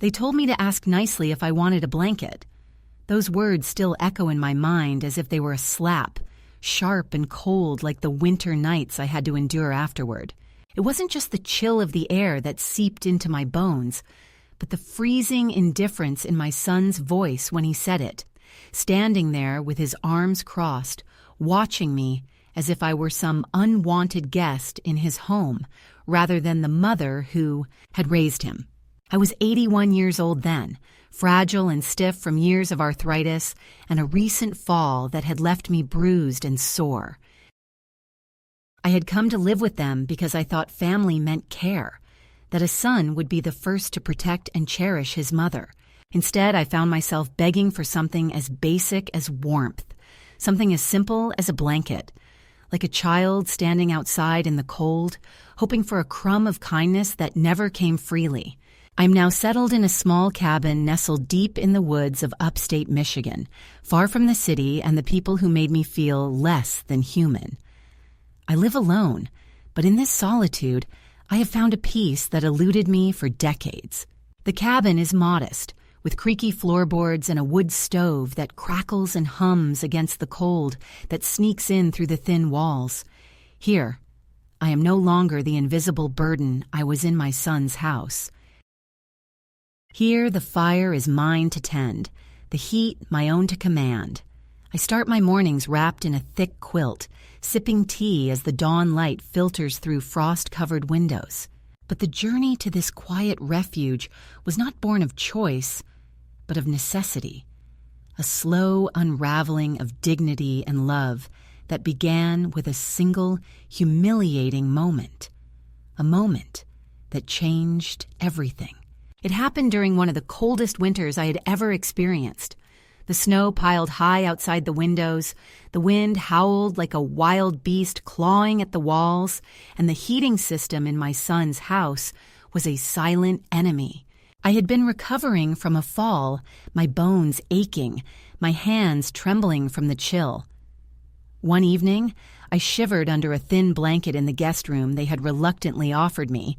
They told me to ask nicely if I wanted a blanket. Those words still echo in my mind as if they were a slap, sharp and cold like the winter nights I had to endure afterward. It wasn't just the chill of the air that seeped into my bones, but the freezing indifference in my son's voice when he said it, standing there with his arms crossed, watching me as if I were some unwanted guest in his home rather than the mother who had raised him. I was 81 years old then, fragile and stiff from years of arthritis and a recent fall that had left me bruised and sore. I had come to live with them because I thought family meant care, that a son would be the first to protect and cherish his mother. Instead, I found myself begging for something as basic as warmth, something as simple as a blanket, like a child standing outside in the cold, hoping for a crumb of kindness that never came freely. I'm now settled in a small cabin nestled deep in the woods of upstate Michigan, far from the city and the people who made me feel less than human. I live alone, but in this solitude, I have found a peace that eluded me for decades. The cabin is modest, with creaky floorboards and a wood stove that crackles and hums against the cold that sneaks in through the thin walls. Here, I am no longer the invisible burden I was in my son's house. Here, the fire is mine to tend, the heat my own to command. I start my mornings wrapped in a thick quilt, sipping tea as the dawn light filters through frost-covered windows. But the journey to this quiet refuge was not born of choice, but of necessity, a slow unraveling of dignity and love that began with a single, humiliating moment, a moment that changed everything. It happened during one of the coldest winters I had ever experienced. The snow piled high outside the windows, the wind howled like a wild beast clawing at the walls, and the heating system in my son's house was a silent enemy. I had been recovering from a fall, my bones aching, my hands trembling from the chill. One evening, I shivered under a thin blanket in the guest room they had reluctantly offered me,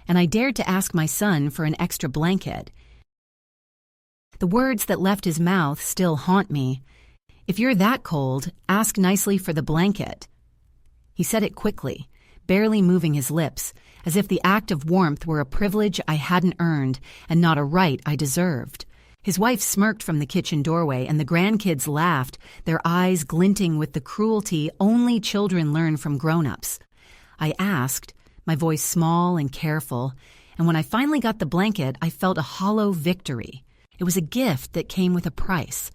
and I dared to ask my son for an extra blanket. The words that left his mouth still haunt me. "If you're that cold, ask nicely for the blanket." He said it quickly, barely moving his lips, as if the act of warmth were a privilege I hadn't earned and not a right I deserved. His wife smirked from the kitchen doorway, and the grandkids laughed, their eyes glinting with the cruelty only children learn from grown-ups. I asked, my voice small and careful, and when I finally got the blanket, I felt a hollow victory. It was a gift that came with a price,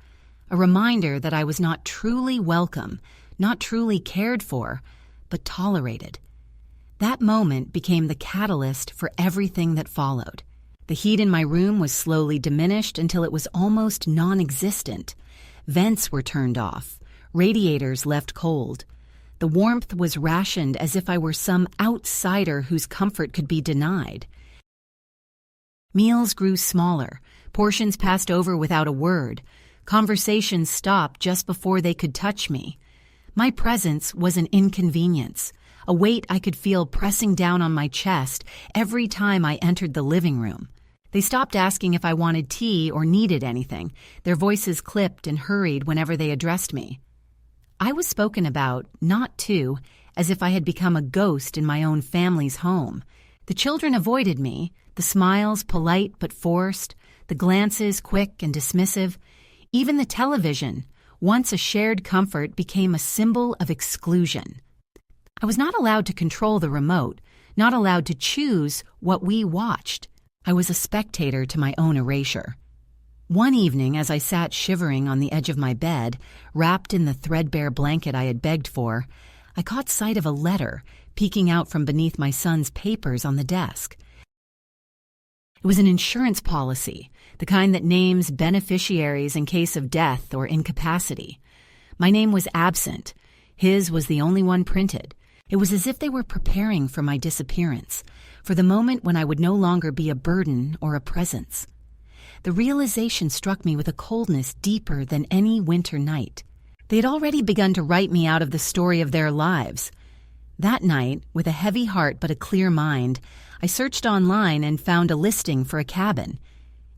a reminder that I was not truly welcome, not truly cared for, but tolerated. That moment became the catalyst for everything that followed. The heat in my room was slowly diminished until it was almost non-existent. Vents were turned off, radiators left cold. The warmth was rationed as if I were some outsider whose comfort could be denied. Meals grew smaller, portions passed over without a word, conversations stopped just before they could touch me. My presence was an inconvenience, a weight I could feel pressing down on my chest every time I entered the living room. They stopped asking if I wanted tea or needed anything. Their voices clipped and hurried whenever they addressed me. I was spoken about, not to, as if I had become a ghost in my own family's home. The children avoided me, the smiles polite but forced, the glances quick and dismissive. Even the television, once a shared comfort, became a symbol of exclusion. I was not allowed to control the remote, not allowed to choose what we watched. I was a spectator to my own erasure. One evening, as I sat shivering on the edge of my bed, wrapped in the threadbare blanket I had begged for, I caught sight of a letter peeking out from beneath my son's papers on the desk. It was an insurance policy, the kind that names beneficiaries in case of death or incapacity. My name was absent. His was the only one printed. It was as if they were preparing for my disappearance, for the moment when I would no longer be a burden or a presence. The realization struck me with a coldness deeper than any winter night. They had already begun to write me out of the story of their lives. That night, with a heavy heart but a clear mind, I searched online and found a listing for a cabin.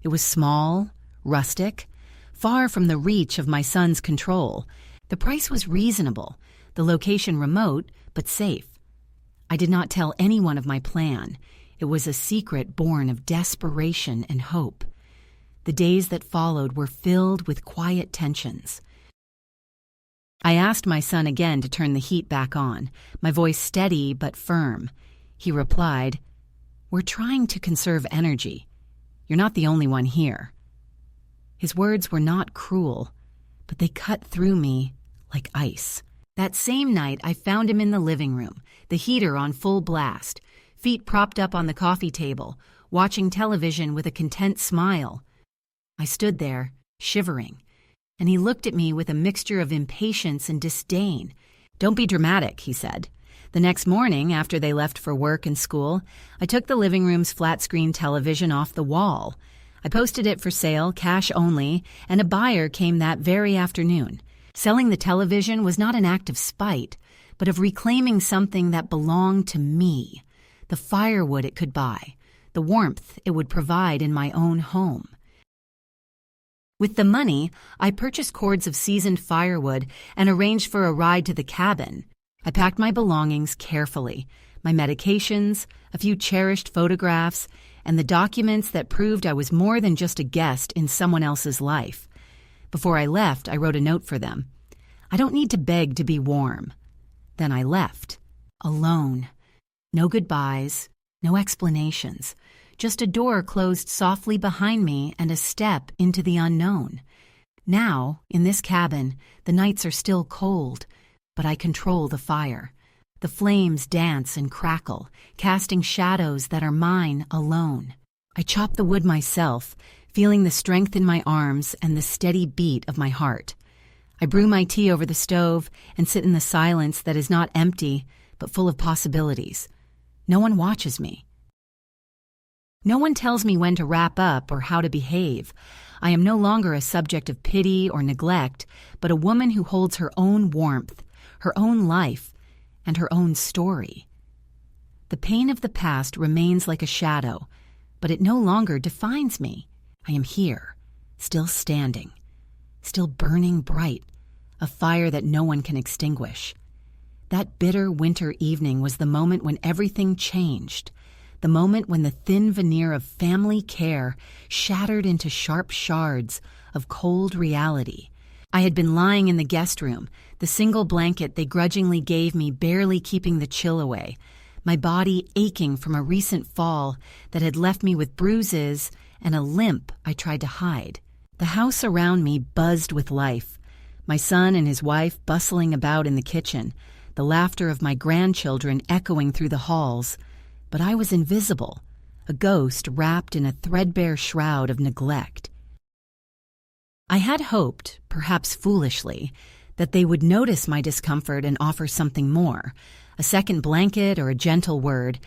It was small, rustic, far from the reach of my son's control. The price was reasonable, the location remote but safe. I did not tell anyone of my plan. It was a secret born of desperation and hope. The days that followed were filled with quiet tensions. I asked my son again to turn the heat back on, my voice steady but firm. He replied, "We're trying to conserve energy. You're not the only one here." His words were not cruel, but they cut through me like ice. That same night, I found him in the living room, the heater on full blast, feet propped up on the coffee table, watching television with a content smile. I stood there, shivering, and he looked at me with a mixture of impatience and disdain. "Don't be dramatic," he said. The next morning, after they left for work and school, I took the living room's flat-screen television off the wall. I posted it for sale, cash only, and a buyer came that very afternoon. Selling the television was not an act of spite, but of reclaiming something that belonged to me, the firewood it could buy, the warmth it would provide in my own home. With the money, I purchased cords of seasoned firewood and arranged for a ride to the cabin. I packed my belongings carefully, my medications, a few cherished photographs, and the documents that proved I was more than just a guest in someone else's life. Before I left, I wrote a note for them. "I don't need to beg to be warm." Then I left, alone. No goodbyes, no explanations, just a door closed softly behind me and a step into the unknown. Now, in this cabin, the nights are still cold, but I control the fire. The flames dance and crackle, casting shadows that are mine alone. I chop the wood myself, feeling the strength in my arms and the steady beat of my heart. I brew my tea over the stove and sit in the silence that is not empty, but full of possibilities. No one watches me. No one tells me when to wrap up or how to behave. I am no longer a subject of pity or neglect, but a woman who holds her own warmth, her own life, and her own story. The pain of the past remains like a shadow, but it no longer defines me. I am here, still standing, still burning bright, a fire that no one can extinguish. That bitter winter evening was the moment when everything changed, the moment when the thin veneer of family care shattered into sharp shards of cold reality. I had been lying in the guest room, the single blanket they grudgingly gave me barely keeping the chill away, my body aching from a recent fall that had left me with bruises and a limp I tried to hide. The house around me buzzed with life, my son and his wife bustling about in the kitchen, the laughter of my grandchildren echoing through the halls. But I was invisible, a ghost wrapped in a threadbare shroud of neglect. I had hoped, perhaps foolishly, that they would notice my discomfort and offer something more, a second blanket or a gentle word,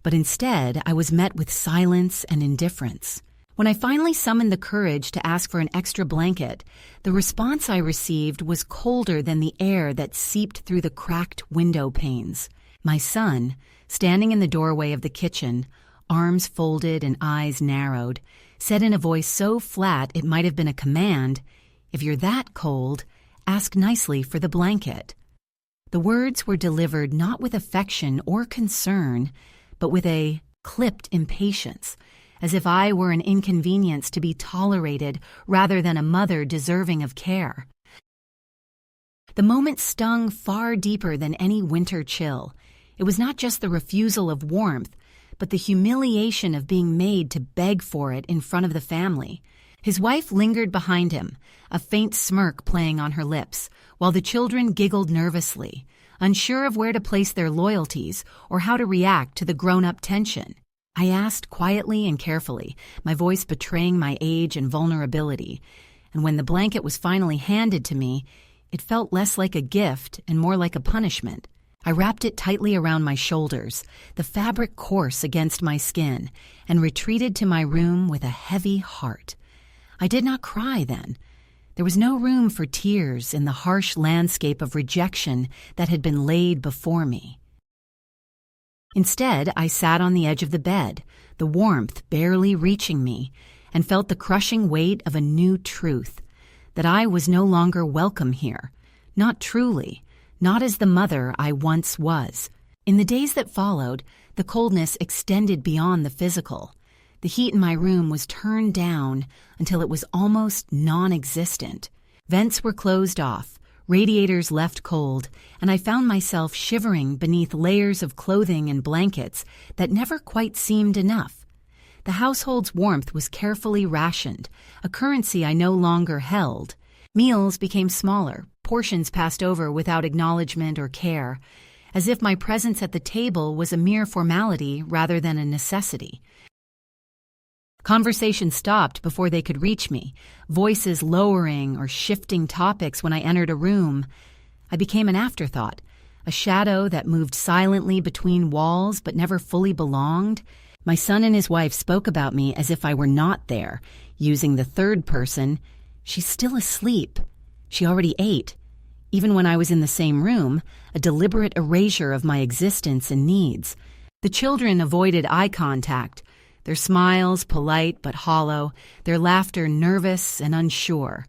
but instead I was met with silence and indifference. When I finally summoned the courage to ask for an extra blanket, the response I received was colder than the air that seeped through the cracked window panes. My son, standing in the doorway of the kitchen, arms folded and eyes narrowed, said in a voice so flat it might have been a command, "If you're that cold, ask nicely for the blanket." The words were delivered not with affection or concern, but with a clipped impatience, as if I were an inconvenience to be tolerated rather than a mother deserving of care. The moment stung far deeper than any winter chill. It was not just the refusal of warmth, but the humiliation of being made to beg for it in front of the family. His wife lingered behind him, a faint smirk playing on her lips, while the children giggled nervously, unsure of where to place their loyalties or how to react to the grown-up tension. I asked quietly and carefully, my voice betraying my age and vulnerability, and when the blanket was finally handed to me, it felt less like a gift and more like a punishment. I wrapped it tightly around my shoulders, the fabric coarse against my skin, and retreated to my room with a heavy heart. I did not cry then. There was no room for tears in the harsh landscape of rejection that had been laid before me. Instead, I sat on the edge of the bed, the warmth barely reaching me, and felt the crushing weight of a new truth, that I was no longer welcome here, not truly, not as the mother I once was. In the days that followed, the coldness extended beyond the physical. The heat in my room was turned down until it was almost non-existent. Vents were closed off, radiators left cold, and I found myself shivering beneath layers of clothing and blankets that never quite seemed enough. The household's warmth was carefully rationed, a currency I no longer held. Meals became smaller, portions passed over without acknowledgement or care, as if my presence at the table was a mere formality rather than a necessity. Conversation stopped before they could reach me, voices lowering or shifting topics when I entered a room. I became an afterthought, a shadow that moved silently between walls but never fully belonged. My son and his wife spoke about me as if I were not there, using the third person. She's still asleep. She already ate. Even when I was in the same room, a deliberate erasure of my existence and needs. The children avoided eye contact, their smiles polite but hollow, their laughter nervous and unsure.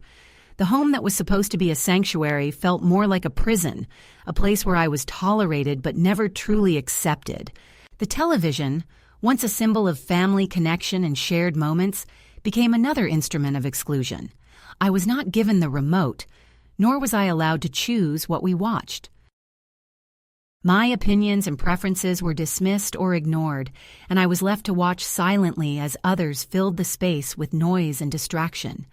The home that was supposed to be a sanctuary felt more like a prison, a place where I was tolerated but never truly accepted. The television, once a symbol of family connection and shared moments, became another instrument of exclusion. I was not given the remote, nor was I allowed to choose what we watched. My opinions and preferences were dismissed or ignored, and I was left to watch silently as others filled the space with noise and distraction.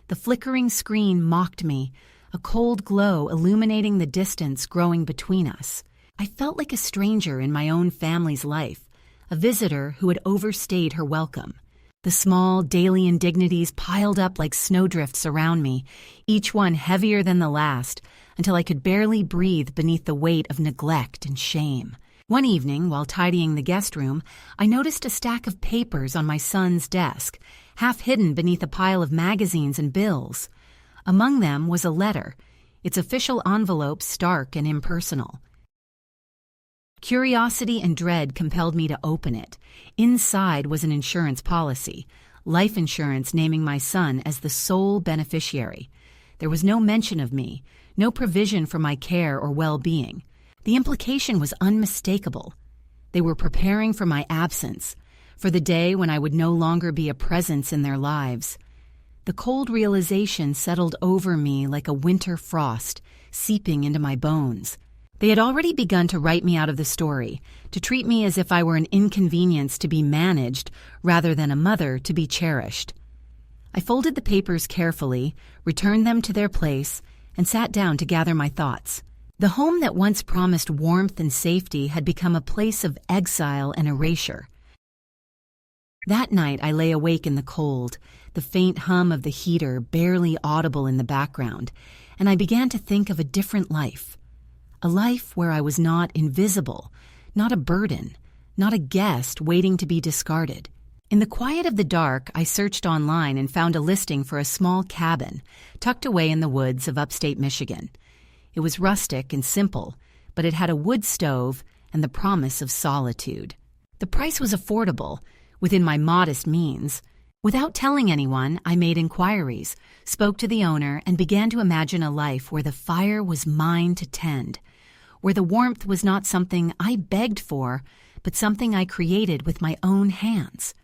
The flickering screen mocked me, a cold glow illuminating the distance growing between us. I felt like a stranger in my own family's life, a visitor who had overstayed her welcome. The small daily indignities piled up like snowdrifts around me, each one heavier than the last, until I could barely breathe beneath the weight of neglect and shame. One evening, while tidying the guest room, I noticed a stack of papers on my son's desk, half hidden beneath a pile of magazines and bills. Among them was a letter, its official envelope stark and impersonal. Curiosity and dread compelled me to open it. Inside was an insurance policy, life insurance naming my son as the sole beneficiary. There was no mention of me, no provision for my care or well-being. The implication was unmistakable. They were preparing for my absence, for the day when I would no longer be a presence in their lives. The cold realization settled over me like a winter frost, seeping into my bones. They had already begun to write me out of the story, to treat me as if I were an inconvenience to be managed rather than a mother to be cherished. I folded the papers carefully, returned them to their place, and sat down to gather my thoughts. The home that once promised warmth and safety had become a place of exile and erasure. That night I lay awake in the cold, the faint hum of the heater barely audible in the background, and I began to think of a different life. A life where I was not invisible, not a burden, not a guest waiting to be discarded. In the quiet of the dark, I searched online and found a listing for a small cabin tucked away in the woods of upstate Michigan. It was rustic and simple, but it had a wood stove and the promise of solitude. The price was affordable, within my modest means. Without telling anyone, I made inquiries, spoke to the owner, and began to imagine a life where the fire was mine to tend, where the warmth was not something I begged for, but something I created with my own hands.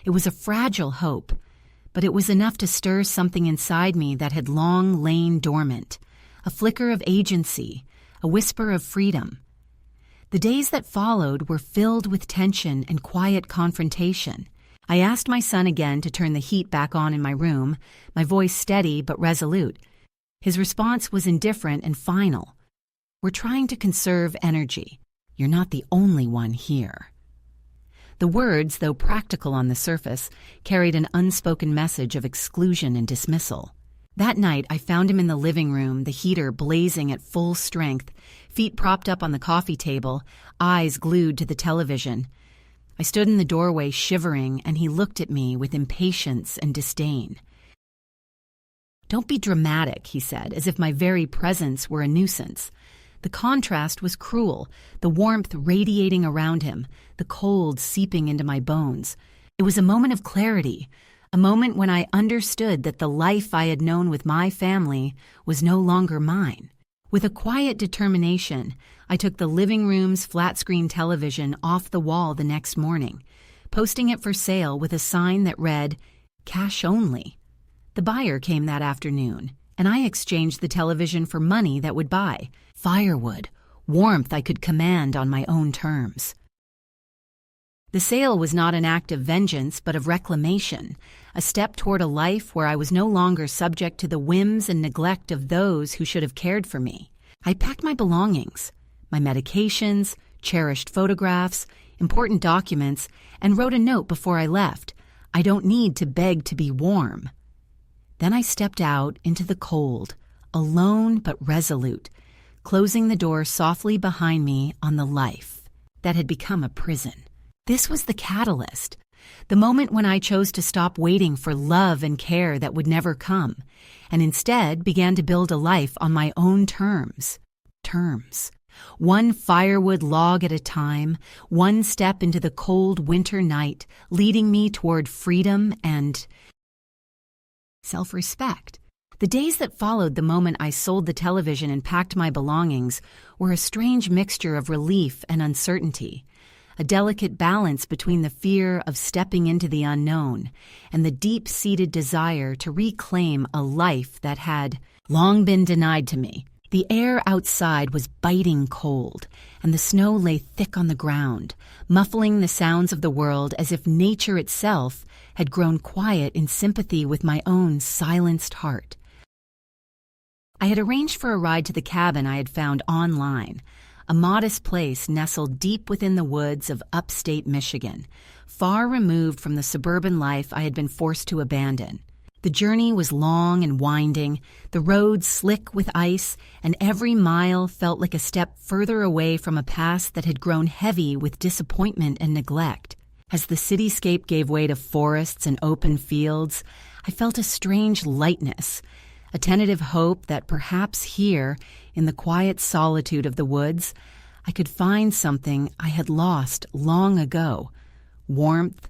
It was a fragile hope, but it was enough to stir something inside me that had long lain dormant, a flicker of agency, a whisper of freedom. The days that followed were filled with tension and quiet confrontation. I asked my son again to turn the heat back on in my room, my voice steady but resolute. His response was indifferent and final. "We're trying to conserve energy. You're not the only one here." The words, though practical on the surface, carried an unspoken message of exclusion and dismissal. That night, I found him in the living room, the heater blazing at full strength, feet propped up on the coffee table, eyes glued to the television. I stood in the doorway shivering, and he looked at me with impatience and disdain. "Don't be dramatic," he said, as if my very presence were a nuisance. The contrast was cruel, the warmth radiating around him, the cold seeping into my bones. It was a moment of clarity, a moment when I understood that the life I had known with my family was no longer mine. With a quiet determination, I took the living room's flat-screen television off the wall the next morning, posting it for sale with a sign that read, "Cash only." The buyer came that afternoon, and I exchanged the television for money that would buy firewood, warmth I could command on my own terms. The sale was not an act of vengeance, but of reclamation, a step toward a life where I was no longer subject to the whims and neglect of those who should have cared for me. I packed my belongings, my medications, cherished photographs, important documents, and wrote a note before I left. "I don't need to beg to be warm." Then I stepped out into the cold, alone but resolute, closing the door softly behind me on the life that had become a prison. This was the catalyst, the moment when I chose to stop waiting for love and care that would never come, and instead began to build a life on my own terms. One firewood log at a time, one step into the cold winter night, leading me toward freedom and self-respect. The days that followed the moment I sold the television and packed my belongings were a strange mixture of relief and uncertainty, a delicate balance between the fear of stepping into the unknown and the deep-seated desire to reclaim a life that had long been denied to me. The air outside was biting cold, and the snow lay thick on the ground, muffling the sounds of the world as if nature itself had grown quiet in sympathy with my own silenced heart. I had arranged for a ride to the cabin I had found online, a modest place nestled deep within the woods of upstate Michigan, far removed from the suburban life I had been forced to abandon. The journey was long and winding, the roads slick with ice, and every mile felt like a step further away from a past that had grown heavy with disappointment and neglect. As the cityscape gave way to forests and open fields, I felt a strange lightness, a tentative hope that perhaps here, in the quiet solitude of the woods, I could find something I had lost long ago: warmth,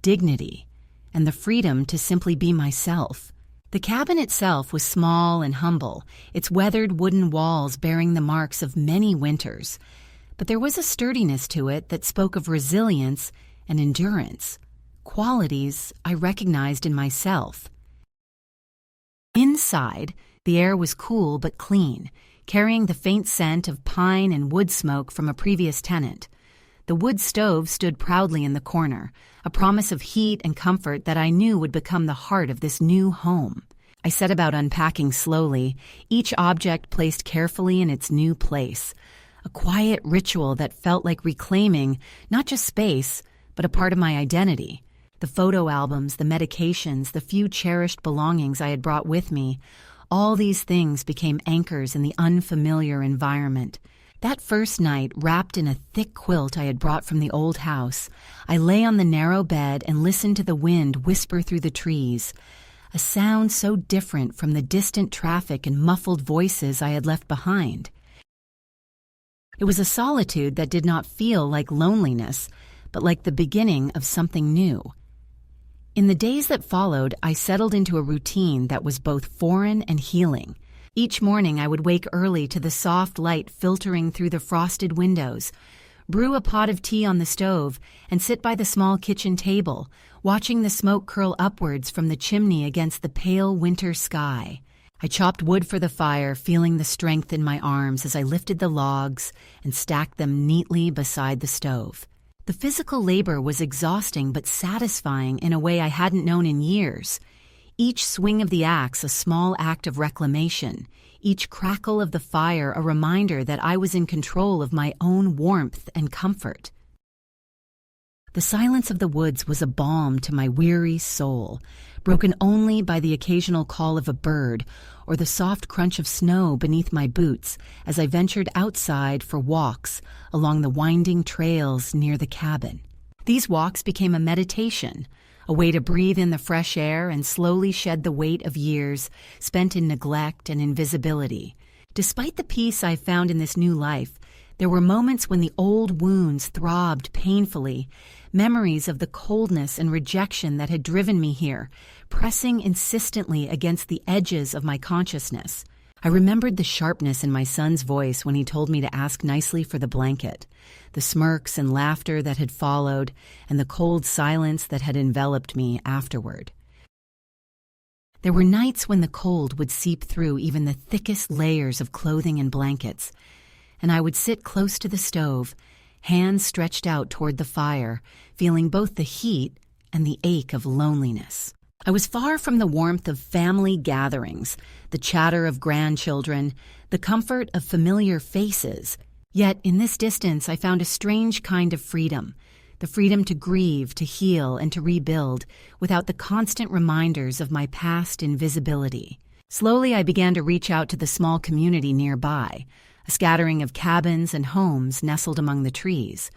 dignity, and the freedom to simply be myself. The cabin itself was small and humble, its weathered wooden walls bearing the marks of many winters, but there was a sturdiness to it that spoke of resilience and endurance, qualities I recognized in myself. Inside, the air was cool but clean, carrying the faint scent of pine and wood smoke from a previous tenant. The wood stove stood proudly in the corner, a promise of heat and comfort that I knew would become the heart of this new home. I set about unpacking slowly, each object placed carefully in its new place, a quiet ritual that felt like reclaiming not just space, but a part of my identity. The photo albums, the medications, the few cherished belongings I had brought with me, all these things became anchors in the unfamiliar environment. That first night, wrapped in a thick quilt I had brought from the old house, I lay on the narrow bed and listened to the wind whisper through the trees, a sound so different from the distant traffic and muffled voices I had left behind. It was a solitude that did not feel like loneliness, but like the beginning of something new. In the days that followed, I settled into a routine that was both foreign and healing. Each morning I would wake early to the soft light filtering through the frosted windows, brew a pot of tea on the stove, and sit by the small kitchen table, watching the smoke curl upwards from the chimney against the pale winter sky. I chopped wood for the fire, feeling the strength in my arms as I lifted the logs and stacked them neatly beside the stove. The physical labor was exhausting but satisfying in a way I hadn't known in years. Each swing of the axe a small act of reclamation, each crackle of the fire a reminder that I was in control of my own warmth and comfort. The silence of the woods was a balm to my weary soul, broken only by the occasional call of a bird or the soft crunch of snow beneath my boots as I ventured outside for walks along the winding trails near the cabin. These walks became a meditation, a way to breathe in the fresh air and slowly shed the weight of years spent in neglect and invisibility. Despite the peace I found in this new life, there were moments when the old wounds throbbed painfully, memories of the coldness and rejection that had driven me here, pressing insistently against the edges of my consciousness. I remembered the sharpness in my son's voice when he told me to ask nicely for the blanket, the smirks and laughter that had followed, and the cold silence that had enveloped me afterward. There were nights when the cold would seep through even the thickest layers of clothing and blankets, and I would sit close to the stove, hands stretched out toward the fire, feeling both the heat and the ache of loneliness. I was far from the warmth of family gatherings, the chatter of grandchildren, the comfort of familiar faces. Yet in this distance I found a strange kind of freedom, the freedom to grieve, to heal, and to rebuild without the constant reminders of my past invisibility. Slowly I began to reach out to the small community nearby, a scattering of cabins and homes nestled among the trees.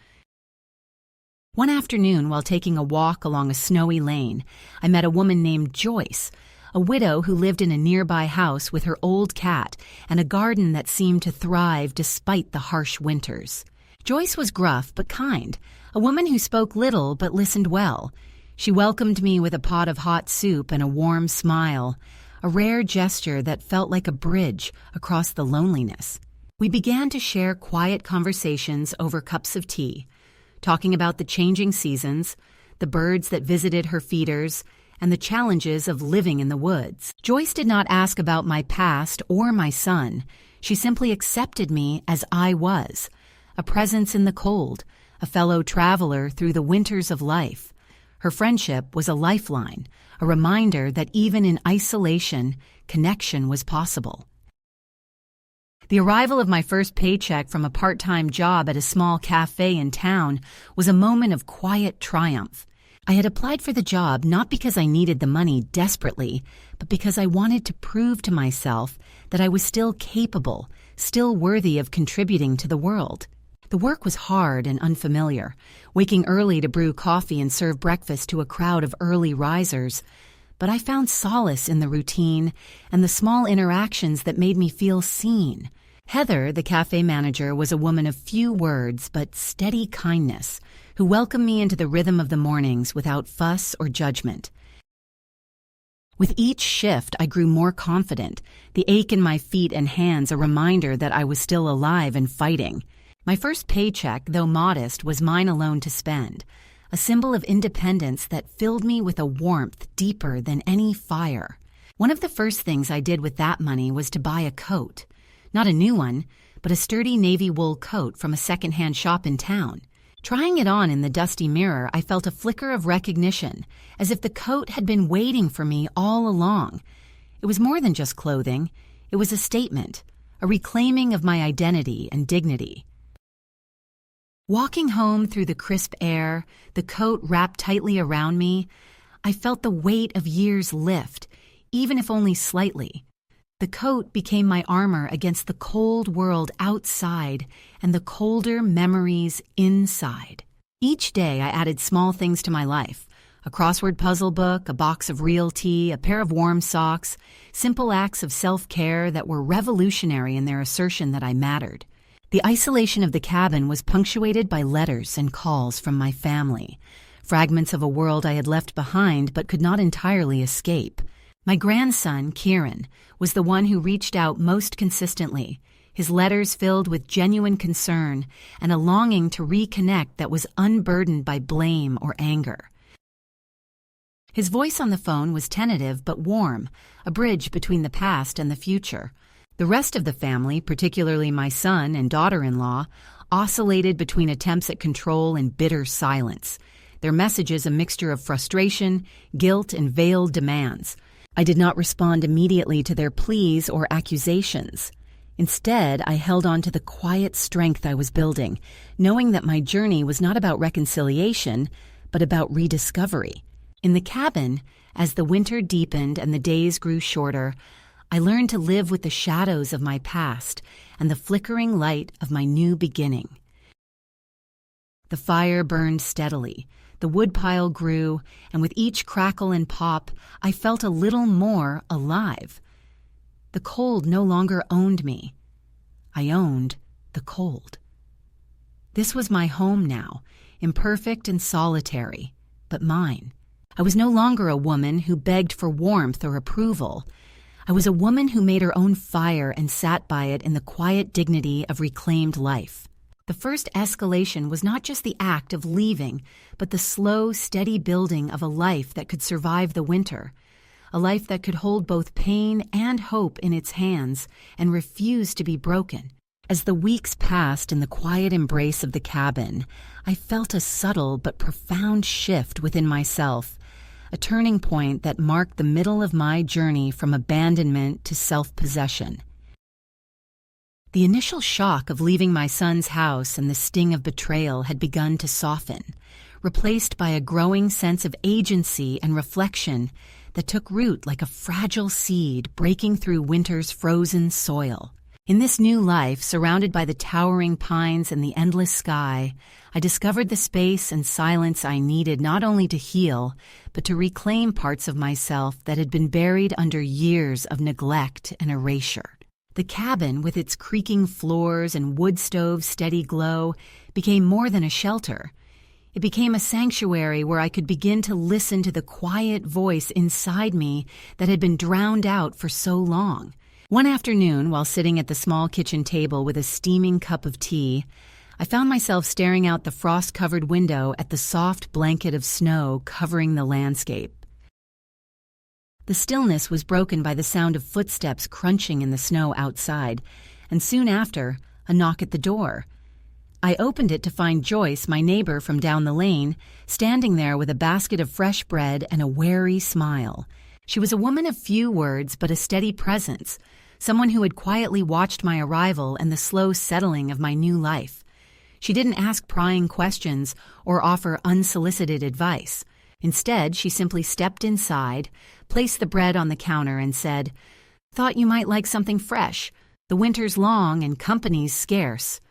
One afternoon, while taking a walk along a snowy lane, I met a woman named Joyce, a widow who lived in a nearby house with her old cat and a garden that seemed to thrive despite the harsh winters. Joyce was gruff but kind, a woman who spoke little but listened well. She welcomed me with a pot of hot soup and a warm smile, a rare gesture that felt like a bridge across the loneliness. We began to share quiet conversations over cups of tea, talking about the changing seasons, the birds that visited her feeders, and the challenges of living in the woods. Joyce did not ask about my past or my son. She simply accepted me as I was, a presence in the cold, a fellow traveler through the winters of life. Her friendship was a lifeline, a reminder that even in isolation, connection was possible. The arrival of my first paycheck from a part-time job at a small cafe in town was a moment of quiet triumph. I had applied for the job not because I needed the money desperately, but because I wanted to prove to myself that I was still capable, still worthy of contributing to the world. The work was hard and unfamiliar, waking early to brew coffee and serve breakfast to a crowd of early risers. But I found solace in the routine and the small interactions that made me feel seen. Heather, the cafe manager, was a woman of few words but steady kindness, who welcomed me into the rhythm of the mornings without fuss or judgment. With each shift, I grew more confident, the ache in my feet and hands a reminder that I was still alive and fighting. My first paycheck, though modest, was mine alone to spend, a symbol of independence that filled me with a warmth deeper than any fire. One of the first things I did with that money was to buy a coat. Not a new one, but a sturdy navy wool coat from a secondhand shop in town. Trying it on in the dusty mirror, I felt a flicker of recognition, as if the coat had been waiting for me all along. It was more than just clothing. It was a statement, a reclaiming of my identity and dignity. Walking home through the crisp air, the coat wrapped tightly around me, I felt the weight of years lift, even if only slightly. The coat became my armor against the cold world outside and the colder memories inside. Each day I added small things to my life, a crossword puzzle book, a box of real tea, a pair of warm socks, simple acts of self-care that were revolutionary in their assertion that I mattered. The isolation of the cabin was punctuated by letters and calls from my family, fragments of a world I had left behind but could not entirely escape. My grandson, Kieran, was the one who reached out most consistently, his letters filled with genuine concern and a longing to reconnect that was unburdened by blame or anger. His voice on the phone was tentative but warm, a bridge between the past and the future. The rest of the family, particularly my son and daughter-in-law, oscillated between attempts at control and bitter silence, their messages a mixture of frustration, guilt, and veiled demands. I did not respond immediately to their pleas or accusations. Instead, I held on to the quiet strength I was building, knowing that my journey was not about reconciliation, but about rediscovery. In the cabin, as the winter deepened and the days grew shorter, I learned to live with the shadows of my past and the flickering light of my new beginning. The fire burned steadily, the woodpile grew, and with each crackle and pop, I felt a little more alive. The cold no longer owned me. I owned the cold. This was my home now, imperfect and solitary, but mine. I was no longer a woman who begged for warmth or approval. I was a woman who made her own fire and sat by it in the quiet dignity of reclaimed life. The first escalation was not just the act of leaving, but the slow, steady building of a life that could survive the winter, a life that could hold both pain and hope in its hands and refuse to be broken. As the weeks passed in the quiet embrace of the cabin, I felt a subtle but profound shift within myself, a turning point that marked the middle of my journey from abandonment to self-possession. The initial shock of leaving my son's house and the sting of betrayal had begun to soften, replaced by a growing sense of agency and reflection that took root like a fragile seed breaking through winter's frozen soil. In this new life, surrounded by the towering pines and the endless sky, I discovered the space and silence I needed not only to heal, but to reclaim parts of myself that had been buried under years of neglect and erasure. The cabin, with its creaking floors and wood stove's steady glow, became more than a shelter. It became a sanctuary where I could begin to listen to the quiet voice inside me that had been drowned out for so long. One afternoon, while sitting at the small kitchen table with a steaming cup of tea, I found myself staring out the frost-covered window at the soft blanket of snow covering the landscape. The stillness was broken by the sound of footsteps crunching in the snow outside, and soon after, a knock at the door. I opened it to find Joyce, my neighbor from down the lane, standing there with a basket of fresh bread and a wary smile. She was a woman of few words but a steady presence, someone who had quietly watched my arrival and the slow settling of my new life. She didn't ask prying questions or offer unsolicited advice. Instead, she simply stepped inside, placed the bread on the counter and said, "Thought you might like something fresh. The winter's long and company's scarce."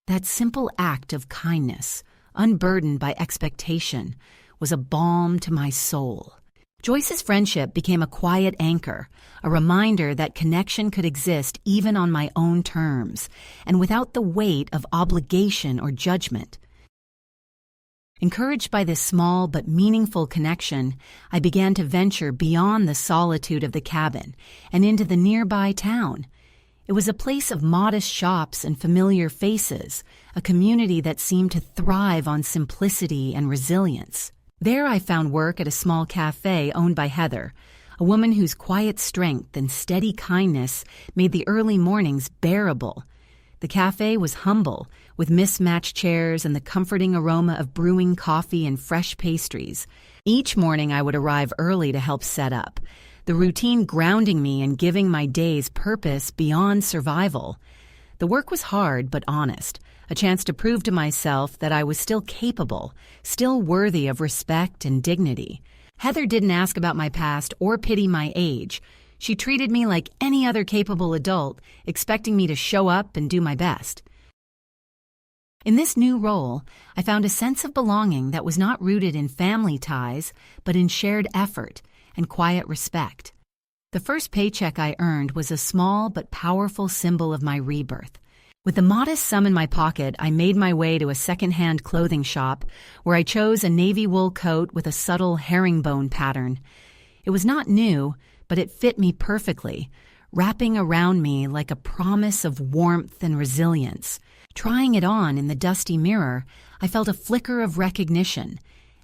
That simple act of kindness, unburdened by expectation, was a balm to my soul. Joyce's friendship became a quiet anchor, a reminder that connection could exist even on my own terms, and without the weight of obligation or judgment. Encouraged by this small but meaningful connection, I began to venture beyond the solitude of the cabin and into the nearby town. It was a place of modest shops and familiar faces, a community that seemed to thrive on simplicity and resilience. There I found work at a small cafe owned by Heather, a woman whose quiet strength and steady kindness made the early mornings bearable. The cafe was humble, with mismatched chairs and the comforting aroma of brewing coffee and fresh pastries. Each morning I would arrive early to help set up, the routine grounding me and giving my days purpose beyond survival. The work was hard but honest, a chance to prove to myself that I was still capable, still worthy of respect and dignity. Heather didn't ask about my past or pity my age. She treated me like any other capable adult, expecting me to show up and do my best. In this new role, I found a sense of belonging that was not rooted in family ties, but in shared effort and quiet respect. The first paycheck I earned was a small but powerful symbol of my rebirth. With a modest sum in my pocket, I made my way to a second-hand clothing shop where I chose a navy wool coat with a subtle herringbone pattern. It was not new, but it fit me perfectly, wrapping around me like a promise of warmth and resilience. Trying it on in the dusty mirror, I felt a flicker of recognition,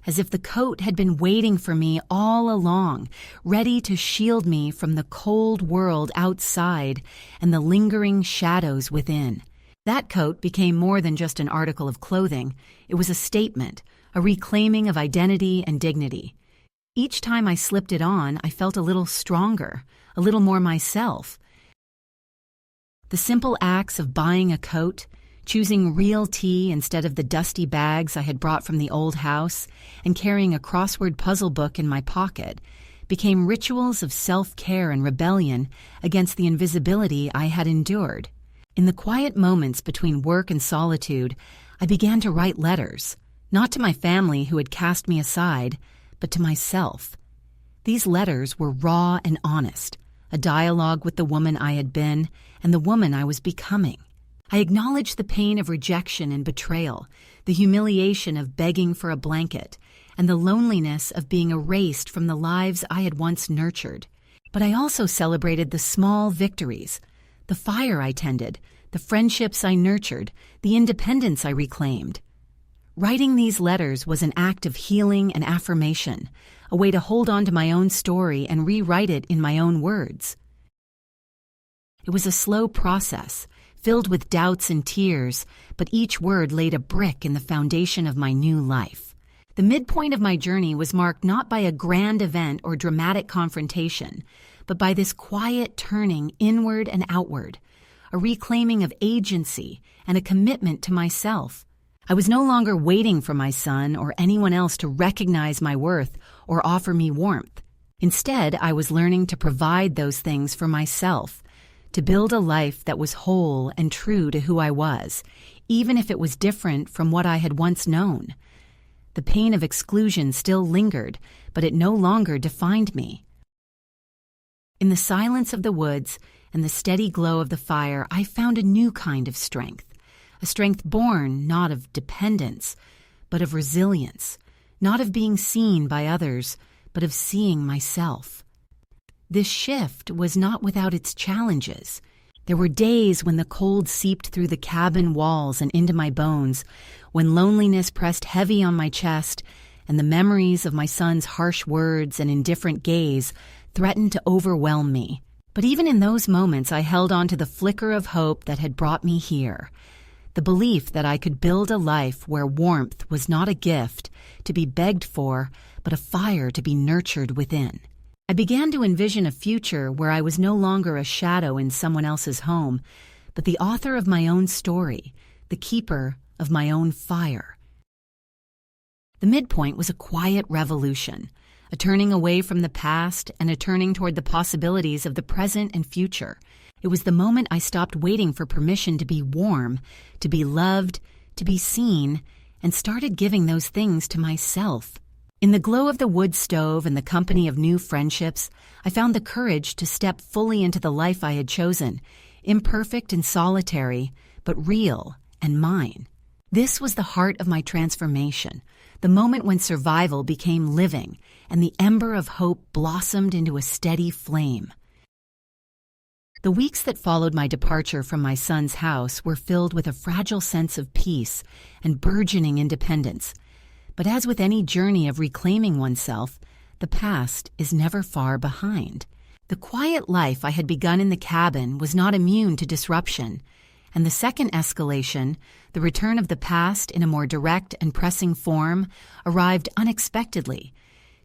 as if the coat had been waiting for me all along, ready to shield me from the cold world outside and the lingering shadows within. That coat became more than just an article of clothing. It was a statement, a reclaiming of identity and dignity. Each time I slipped it on, I felt a little stronger, a little more myself. The simple acts of buying a coat, choosing real tea instead of the dusty bags I had brought from the old house, and carrying a crossword puzzle book in my pocket, became rituals of self-care and rebellion against the invisibility I had endured. In the quiet moments between work and solitude, I began to write letters, not to my family who had cast me aside, but to myself. These letters were raw and honest, a dialogue with the woman I had been and the woman I was becoming. I acknowledged the pain of rejection and betrayal, the humiliation of begging for a blanket, and the loneliness of being erased from the lives I had once nurtured. But I also celebrated the small victories, the fire I tended, the friendships I nurtured, the independence I reclaimed. Writing these letters was an act of healing and affirmation, a way to hold on to my own story and rewrite it in my own words. It was a slow process, filled with doubts and tears, but each word laid a brick in the foundation of my new life. The midpoint of my journey was marked not by a grand event or dramatic confrontation, but by this quiet turning inward and outward, a reclaiming of agency and a commitment to myself. I was no longer waiting for my son or anyone else to recognize my worth or offer me warmth. Instead, I was learning to provide those things for myself, to build a life that was whole and true to who I was, even if it was different from what I had once known. The pain of exclusion still lingered, but it no longer defined me. In the silence of the woods and the steady glow of the fire, I found a new kind of strength, a strength born not of dependence, but of resilience, not of being seen by others, but of seeing myself. This shift was not without its challenges. There were days when the cold seeped through the cabin walls and into my bones, when loneliness pressed heavy on my chest, and the memories of my son's harsh words and indifferent gaze threatened to overwhelm me. But even in those moments, I held on to the flicker of hope that had brought me here, the belief that I could build a life where warmth was not a gift to be begged for, but a fire to be nurtured within. I began to envision a future where I was no longer a shadow in someone else's home, but the author of my own story, the keeper of my own fire. The midpoint was a quiet revolution, a turning away from the past and a turning toward the possibilities of the present and future. It was the moment I stopped waiting for permission to be warm, to be loved, to be seen, and started giving those things to myself. In the glow of the wood stove and the company of new friendships, I found the courage to step fully into the life I had chosen, imperfect and solitary, but real and mine. This was the heart of my transformation, the moment when survival became living and the ember of hope blossomed into a steady flame. The weeks that followed my departure from my son's house were filled with a fragile sense of peace and burgeoning independence. But as with any journey of reclaiming oneself, the past is never far behind. The quiet life I had begun in the cabin was not immune to disruption, and the second escalation, the return of the past in a more direct and pressing form, arrived unexpectedly,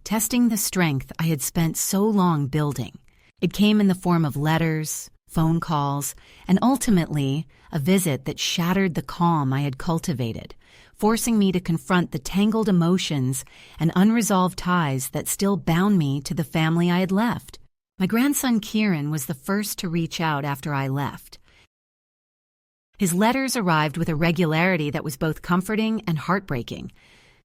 testing the strength I had spent so long building. It came in the form of letters, phone calls, and ultimately a visit that shattered the calm I had cultivated, forcing me to confront the tangled emotions and unresolved ties that still bound me to the family I had left. My grandson Kieran was the first to reach out after I left. His letters arrived with a regularity that was both comforting and heartbreaking,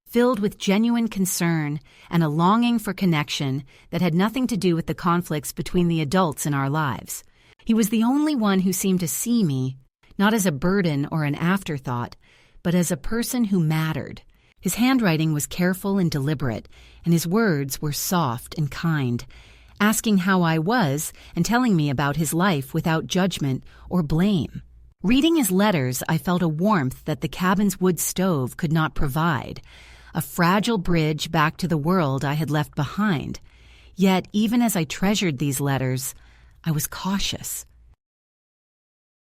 filled with genuine concern and a longing for connection that had nothing to do with the conflicts between the adults in our lives. He was the only one who seemed to see me, not as a burden or an afterthought, but as a person who mattered. His handwriting was careful and deliberate, and his words were soft and kind, asking how I was and telling me about his life without judgment or blame. Reading his letters, I felt a warmth that the cabin's wood stove could not provide, a fragile bridge back to the world I had left behind. Yet, even as I treasured these letters, I was cautious.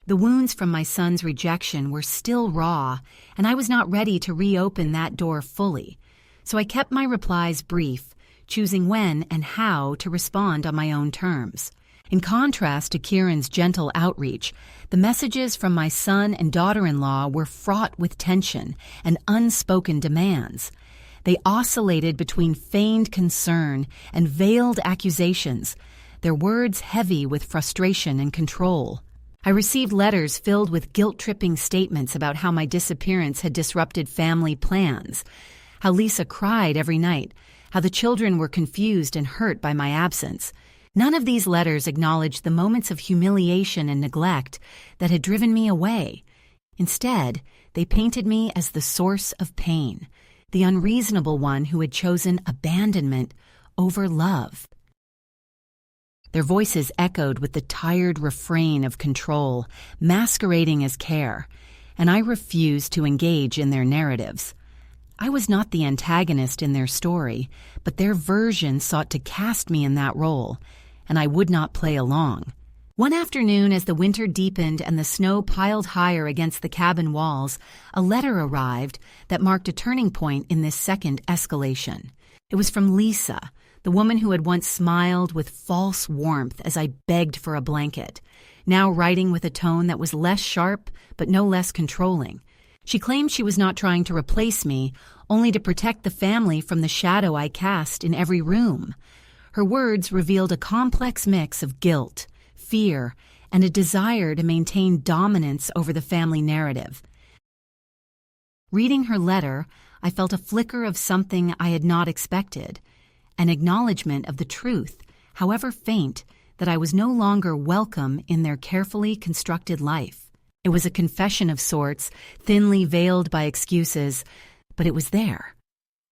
The wounds from my son's rejection were still raw, and I was not ready to reopen that door fully, so I kept my replies brief, choosing when and how to respond on my own terms. In contrast to Kieran's gentle outreach, the messages from my son and daughter-in-law were fraught with tension and unspoken demands. They oscillated between feigned concern and veiled accusations, their words heavy with frustration and control. I received letters filled with guilt-tripping statements about how my disappearance had disrupted family plans, how Lisa cried every night, how the children were confused and hurt by my absence. None of these letters acknowledged the moments of humiliation and neglect that had driven me away. Instead, they painted me as the source of pain, the unreasonable one who had chosen abandonment over love. Their voices echoed with the tired refrain of control, masquerading as care, and I refused to engage in their narratives. I was not the antagonist in their story, but their version sought to cast me in that role, and I would not play along. One afternoon, as the winter deepened and the snow piled higher against the cabin walls, a letter arrived that marked a turning point in this second escalation. It was from Lisa, the woman who had once smiled with false warmth as I begged for a blanket, now writing with a tone that was less sharp but no less controlling. She claimed she was not trying to replace me, only to protect the family from the shadow I cast in every room. Her words revealed a complex mix of guilt, fear, and a desire to maintain dominance over the family narrative. Reading her letter, I felt a flicker of something I had not expected, an acknowledgement of the truth, however faint, that I was no longer welcome in their carefully constructed life. It was a confession of sorts, thinly veiled by excuses, but it was there.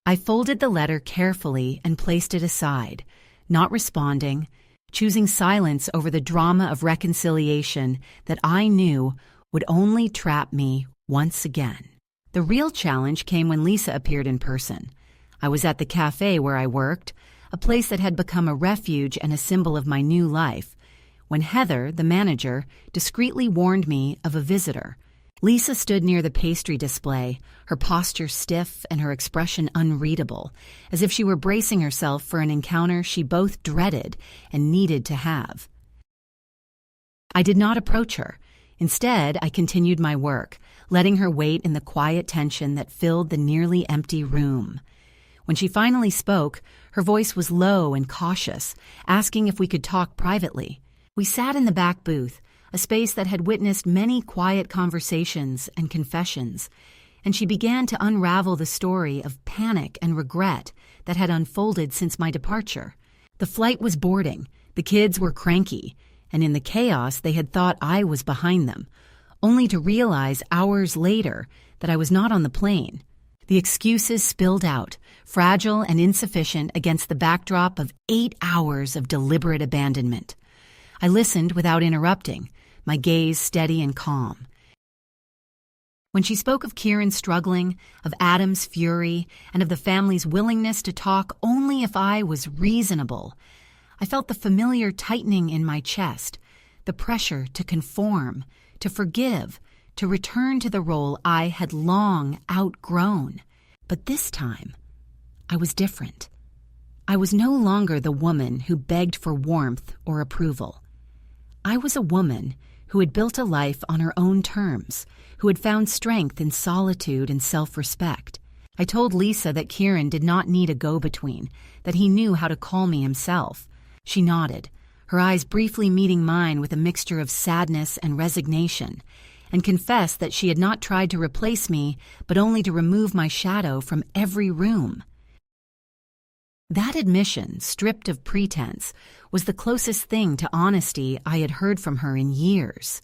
I folded the letter carefully and placed it aside, not responding, choosing silence over the drama of reconciliation that I knew would only trap me once again. The real challenge came when Lisa appeared in person. I was at the cafe where I worked, a place that had become a refuge and a symbol of my new life, when Heather, the manager, discreetly warned me of a visitor. Lisa stood near the pastry display, her posture stiff and her expression unreadable, as if she were bracing herself for an encounter she both dreaded and needed to have. I did not approach her. Instead, I continued my work, letting her wait in the quiet tension that filled the nearly empty room. When she finally spoke, her voice was low and cautious, asking if we could talk privately. We sat in the back booth, a space that had witnessed many quiet conversations and confessions, and she began to unravel the story of panic and regret that had unfolded since my departure. The flight was boarding, the kids were cranky, and in the chaos they had thought I was behind them, only to realize hours later that I was not on the plane. The excuses spilled out, fragile and insufficient against the backdrop of 8 hours of deliberate abandonment. I listened without interrupting, my gaze steady and calm. When she spoke of Kieran struggling, of Adam's fury, and of the family's willingness to talk only if I was reasonable, I felt the familiar tightening in my chest, the pressure to conform, to forgive, to return to the role I had long outgrown. But this time, I was different. I was no longer the woman who begged for warmth or approval. I was a woman who had built a life on her own terms, who had found strength in solitude and self-respect. I told Lisa that Kieran did not need a go-between, that he knew how to call me himself. She nodded, her eyes briefly meeting mine with a mixture of sadness and resignation, and confessed that she had not tried to replace me, but only to remove my shadow from every room. That admission, stripped of pretense, was the closest thing to honesty I had heard from her in years.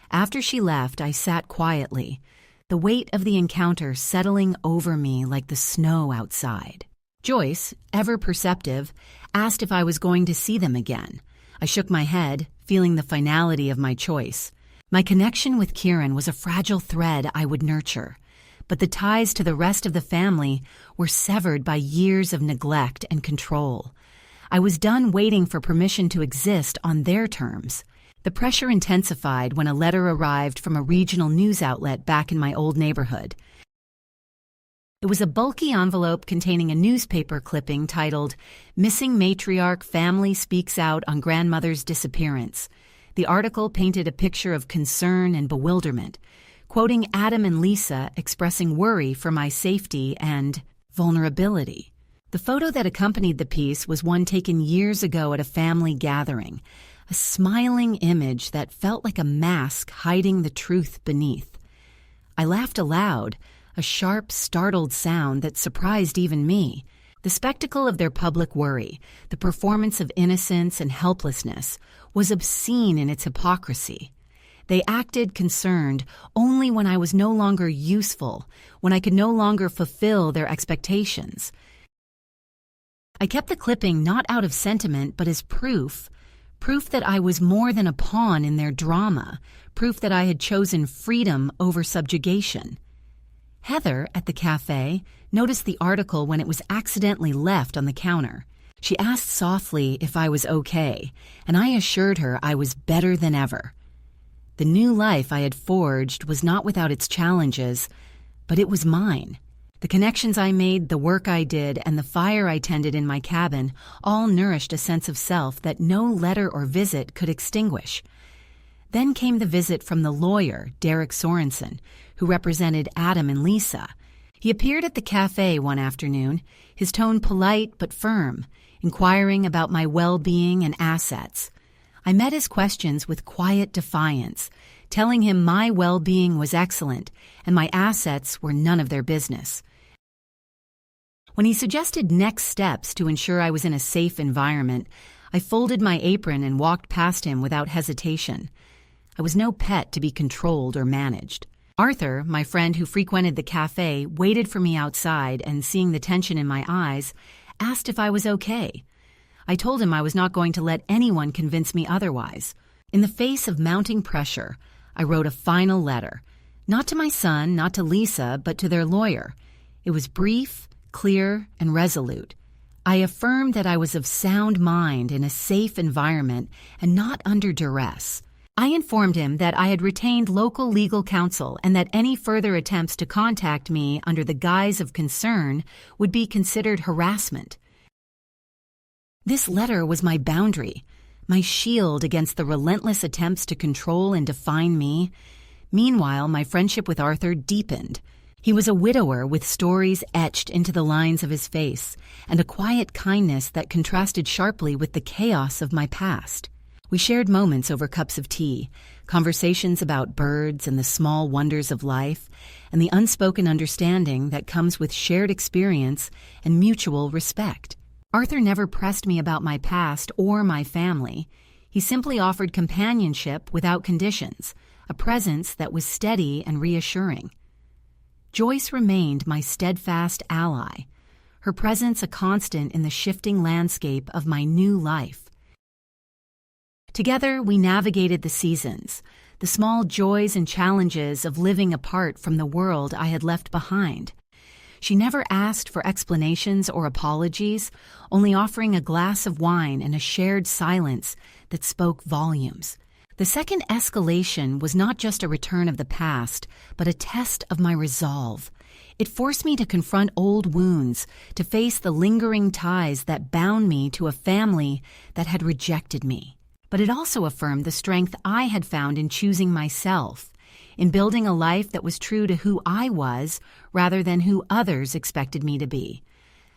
After she left, I sat quietly, the weight of the encounter settling over me like the snow outside. Joyce, ever perceptive, asked if I was going to see them again. I shook my head, feeling the finality of my choice. My connection with Kieran was a fragile thread I would nurture, but the ties to the rest of the family were severed by years of neglect and control. I was done waiting for permission to exist on their terms. The pressure intensified when a letter arrived from a regional news outlet back in my old neighborhood. It was a bulky envelope containing a newspaper clipping titled, "Missing Matriarch Family Speaks Out on Grandmother's Disappearance." The article painted a picture of concern and bewilderment, quoting Adam and Lisa expressing worry for my safety and vulnerability. The photo that accompanied the piece was one taken years ago at a family gathering, a smiling image that felt like a mask hiding the truth beneath. I laughed aloud, a sharp, startled sound that surprised even me. The spectacle of their public worry, the performance of innocence and helplessness, was obscene in its hypocrisy. They acted concerned only when I was no longer useful, when I could no longer fulfill their expectations. I kept the clipping not out of sentiment but as proof that I was more than a pawn in their drama, proof that I had chosen freedom over subjugation. Heather, at the cafe, noticed the article when it was accidentally left on the counter. She asked softly if I was okay, and I assured her I was better than ever. The new life I had forged was not without its challenges, but it was mine. The connections I made, the work I did, and the fire I tended in my cabin all nourished a sense of self that no letter or visit could extinguish. Then came the visit from the lawyer, Derek Sorensen, who represented Adam and Lisa. He appeared at the cafe one afternoon, his tone polite but firm, inquiring about my well-being and assets. I met his questions with quiet defiance, telling him my well-being was excellent and my assets were none of their business. When he suggested next steps to ensure I was in a safe environment, I folded my apron and walked past him without hesitation. I was no pet to be controlled or managed. Arthur, my friend who frequented the cafe, waited for me outside and, seeing the tension in my eyes, asked if I was okay. I told him I was not going to let anyone convince me otherwise. In the face of mounting pressure, I wrote a final letter, not to my son, not to Lisa, but to their lawyer. It was brief, clear, and resolute. I affirmed that I was of sound mind in a safe environment and not under duress. I informed him that I had retained local legal counsel and that any further attempts to contact me under the guise of concern would be considered harassment. This letter was my boundary, my shield against the relentless attempts to control and define me. Meanwhile, my friendship with Arthur deepened. He was a widower with stories etched into the lines of his face and a quiet kindness that contrasted sharply with the chaos of my past. We shared moments over cups of tea, conversations about birds and the small wonders of life, and the unspoken understanding that comes with shared experience and mutual respect. Arthur never pressed me about my past or my family. He simply offered companionship without conditions, a presence that was steady and reassuring. Joyce remained my steadfast ally, her presence a constant in the shifting landscape of my new life. Together, we navigated the seasons, the small joys and challenges of living apart from the world I had left behind. She never asked for explanations or apologies, only offering a glass of wine and a shared silence that spoke volumes. The second escalation was not just a return of the past, but a test of my resolve. It forced me to confront old wounds, to face the lingering ties that bound me to a family that had rejected me. But it also affirmed the strength I had found in choosing myself, in building a life that was true to who I was rather than who others expected me to be.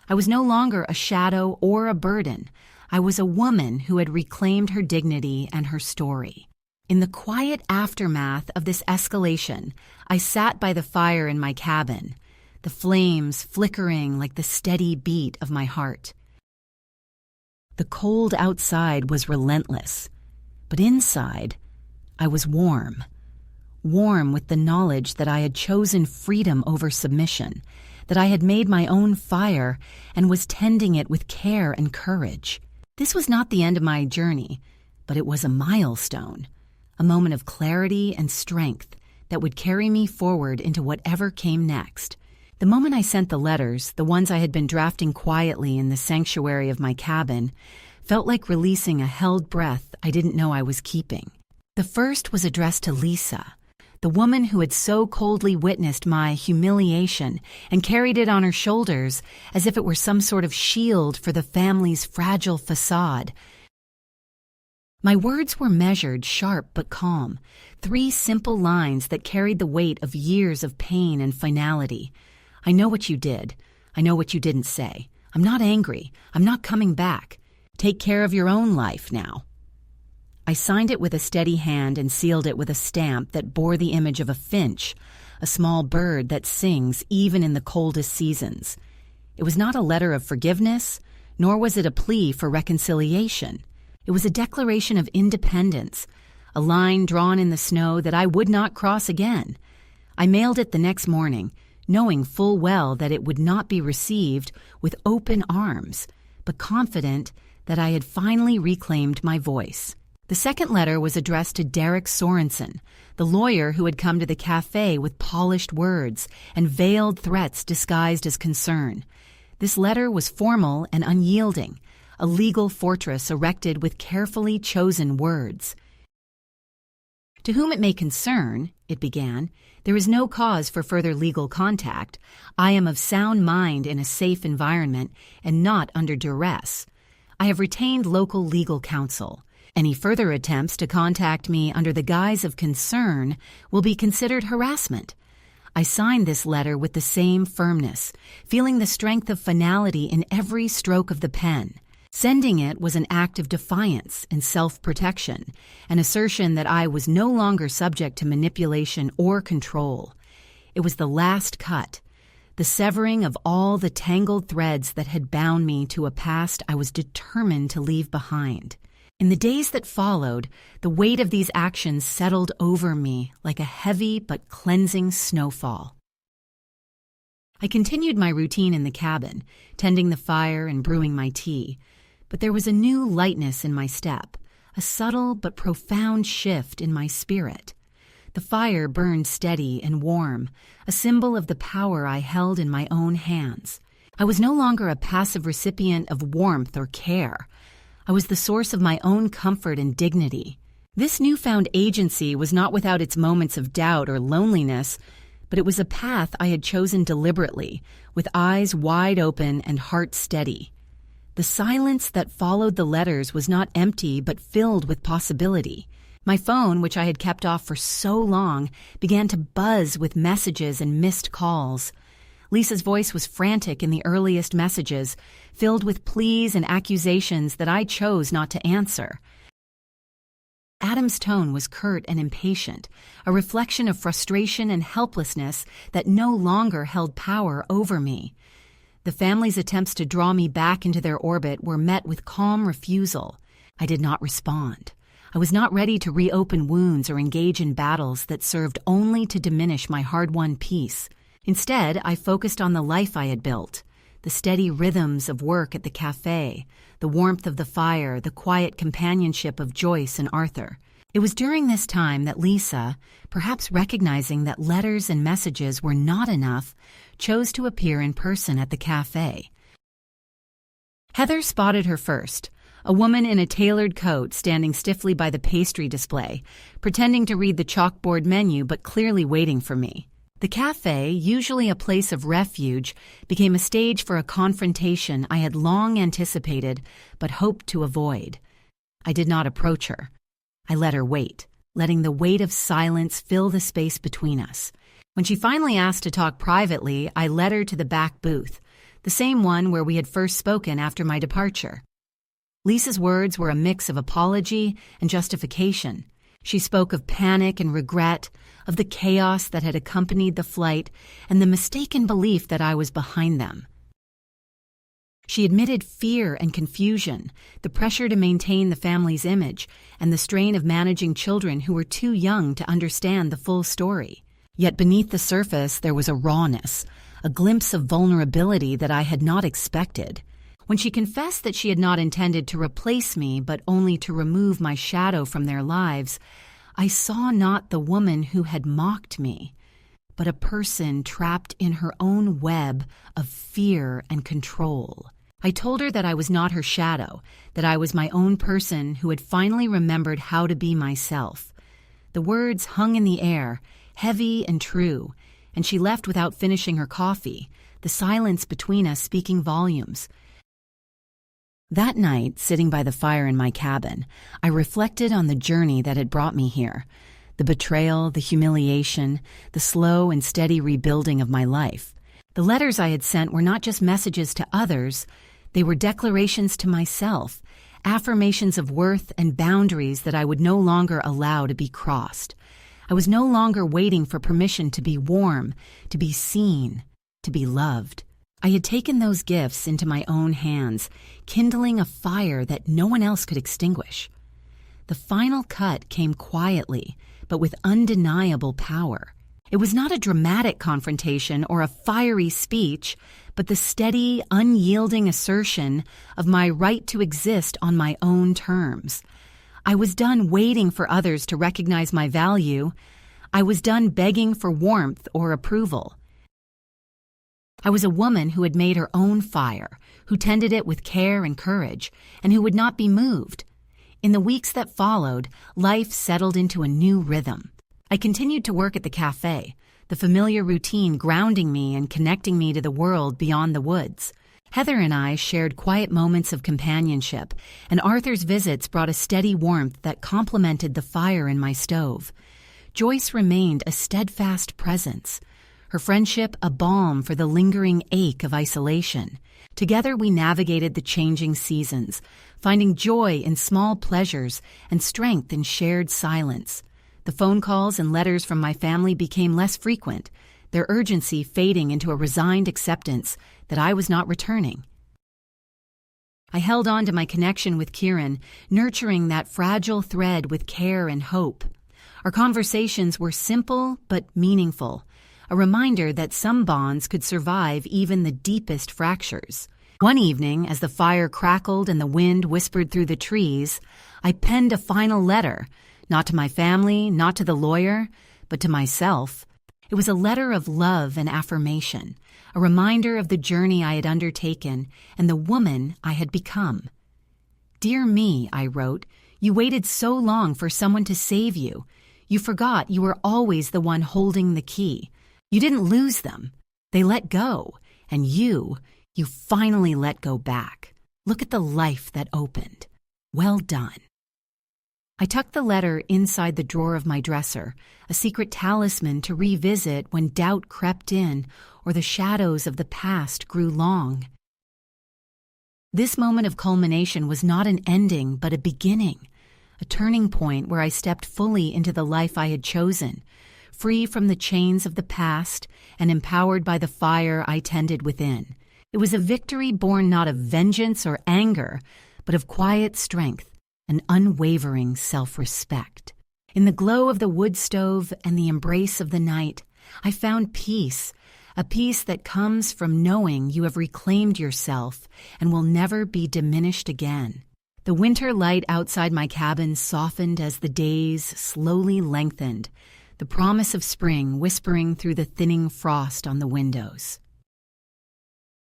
I was no longer a shadow or a burden. I was a woman who had reclaimed her dignity and her story. In the quiet aftermath of this escalation, I sat by the fire in my cabin, the flames flickering like the steady beat of my heart. The cold outside was relentless, but inside, I was warm with the knowledge that I had chosen freedom over submission, that I had made my own fire and was tending it with care and courage. This was not the end of my journey, but it was a milestone, a moment of clarity and strength that would carry me forward into whatever came next. The moment I sent the letters, the ones I had been drafting quietly in the sanctuary of my cabin, felt like releasing a held breath I didn't know I was keeping. The first was addressed to Lisa, the woman who had so coldly witnessed my humiliation and carried it on her shoulders as if it were some sort of shield for the family's fragile facade. My words were measured, sharp but calm, 3 simple lines that carried the weight of years of pain and finality. I know what you did. I know what you didn't say. I'm not angry. I'm not coming back. Take care of your own life now. I signed it with a steady hand and sealed it with a stamp that bore the image of a finch, a small bird that sings even in the coldest seasons. It was not a letter of forgiveness, nor was it a plea for reconciliation. It was a declaration of independence, a line drawn in the snow that I would not cross again. I mailed it the next morning, knowing full well that it would not be received with open arms, but confident that I had finally reclaimed my voice. The second letter was addressed to Derek Sorensen, the lawyer who had come to the cafe with polished words and veiled threats disguised as concern. This letter was formal and unyielding, a legal fortress erected with carefully chosen words. "To whom it may concern," it began, "there is no cause for further legal contact. I am of sound mind in a safe environment and not under duress. I have retained local legal counsel. Any further attempts to contact me under the guise of concern will be considered harassment." I signed this letter with the same firmness, feeling the strength of finality in every stroke of the pen. Sending it was an act of defiance and self-protection, an assertion that I was no longer subject to manipulation or control. It was the last cut, the severing of all the tangled threads that had bound me to a past I was determined to leave behind. In the days that followed, the weight of these actions settled over me like a heavy but cleansing snowfall. I continued my routine in the cabin, tending the fire and brewing my tea, but there was a new lightness in my step, a subtle but profound shift in my spirit. The fire burned steady and warm, a symbol of the power I held in my own hands. I was no longer a passive recipient of warmth or care. I was the source of my own comfort and dignity. This newfound agency was not without its moments of doubt or loneliness, but it was a path I had chosen deliberately, with eyes wide open and heart steady. The silence that followed the letters was not empty but filled with possibility. My phone, which I had kept off for so long, began to buzz with messages and missed calls. Lisa's voice was frantic in the earliest messages, filled with pleas and accusations that I chose not to answer. Adam's tone was curt and impatient, a reflection of frustration and helplessness that no longer held power over me. The family's attempts to draw me back into their orbit were met with calm refusal. I did not respond. I was not ready to reopen wounds or engage in battles that served only to diminish my hard-won peace. Instead, I focused on the life I had built, the steady rhythms of work at the cafe, the warmth of the fire, the quiet companionship of Joyce and Arthur. It was during this time that Lisa, perhaps recognizing that letters and messages were not enough, chose to appear in person at the cafe. Heather spotted her first, a woman in a tailored coat standing stiffly by the pastry display, pretending to read the chalkboard menu but clearly waiting for me. The cafe, usually a place of refuge, became a stage for a confrontation I had long anticipated but hoped to avoid. I did not approach her. I let her wait, letting the weight of silence fill the space between us. When she finally asked to talk privately, I led her to the back booth, the same one where we had first spoken after my departure. Lisa's words were a mix of apology and justification. She spoke of panic and regret, of the chaos that had accompanied the flight, and the mistaken belief that I was behind them. She admitted fear and confusion, the pressure to maintain the family's image, and the strain of managing children who were too young to understand the full story. Yet beneath the surface there was a rawness, a glimpse of vulnerability that I had not expected. When she confessed that she had not intended to replace me but only to remove my shadow from their lives, I saw not the woman who had mocked me, but a person trapped in her own web of fear and control. I told her that I was not her shadow, that I was my own person who had finally remembered how to be myself. The words hung in the air, heavy and true, and she left without finishing her coffee, the silence between us speaking volumes. That night, sitting by the fire in my cabin, I reflected on the journey that had brought me here, the betrayal, the humiliation, the slow and steady rebuilding of my life. The letters I had sent were not just messages to others, they were declarations to myself, affirmations of worth and boundaries that I would no longer allow to be crossed. I was no longer waiting for permission to be warm, to be seen, to be loved. I had taken those gifts into my own hands, kindling a fire that no one else could extinguish. The final cut came quietly, but with undeniable power. It was not a dramatic confrontation or a fiery speech, but the steady, unyielding assertion of my right to exist on my own terms. I was done waiting for others to recognize my value. I was done begging for warmth or approval. I was a woman who had made her own fire, who tended it with care and courage, and who would not be moved. In the weeks that followed, life settled into a new rhythm. I continued to work at the cafe, the familiar routine grounding me and connecting me to the world beyond the woods. Heather and I shared quiet moments of companionship, and Arthur's visits brought a steady warmth that complemented the fire in my stove. Joyce remained a steadfast presence, her friendship a balm for the lingering ache of isolation. Together we navigated the changing seasons, finding joy in small pleasures and strength in shared silence. The phone calls and letters from my family became less frequent, their urgency fading into a resigned acceptance that I was not returning. I held on to my connection with Kieran, nurturing that fragile thread with care and hope. Our conversations were simple but meaningful, a reminder that some bonds could survive even the deepest fractures. One evening, as the fire crackled and the wind whispered through the trees, I penned a final letter, not to my family, not to the lawyer, but to myself. It was a letter of love and affirmation, a reminder of the journey I had undertaken and the woman I had become. "Dear me," I wrote, "you waited so long for someone to save you. You forgot you were always the one holding the key. You didn't lose them. They let go. And you finally let go back. Look at the life that opened. Well done." I tucked the letter inside the drawer of my dresser, a secret talisman to revisit when doubt crept in or the shadows of the past grew long. This moment of culmination was not an ending, but a beginning, a turning point where I stepped fully into the life I had chosen, free from the chains of the past and empowered by the fire I tended within. It was a victory born not of vengeance or anger, but of quiet strength and unwavering self-respect. In the glow of the wood stove and the embrace of the night, I found peace, a peace that comes from knowing you have reclaimed yourself and will never be diminished again. The winter light outside my cabin softened as the days slowly lengthened, the promise of spring whispering through the thinning frost on the windows.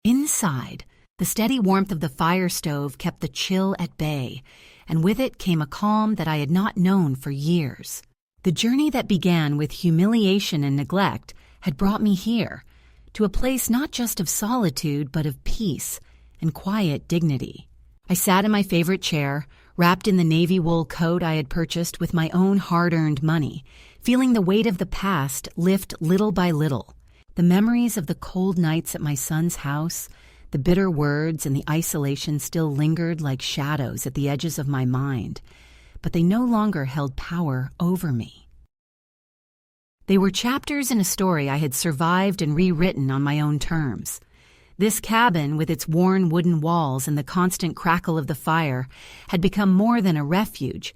Inside, the steady warmth of the fire stove kept the chill at bay, and with it came a calm that I had not known for years. The journey that began with humiliation and neglect had brought me here, to a place not just of solitude but of peace and quiet dignity. I sat in my favorite chair, wrapped in the navy wool coat I had purchased with my own hard-earned money, feeling the weight of the past lift little by little. The memories of the cold nights at my son's house, the bitter words and the isolation still lingered like shadows at the edges of my mind, but they no longer held power over me. They were chapters in a story I had survived and rewritten on my own terms. This cabin, with its worn wooden walls and the constant crackle of the fire, had become more than a refuge.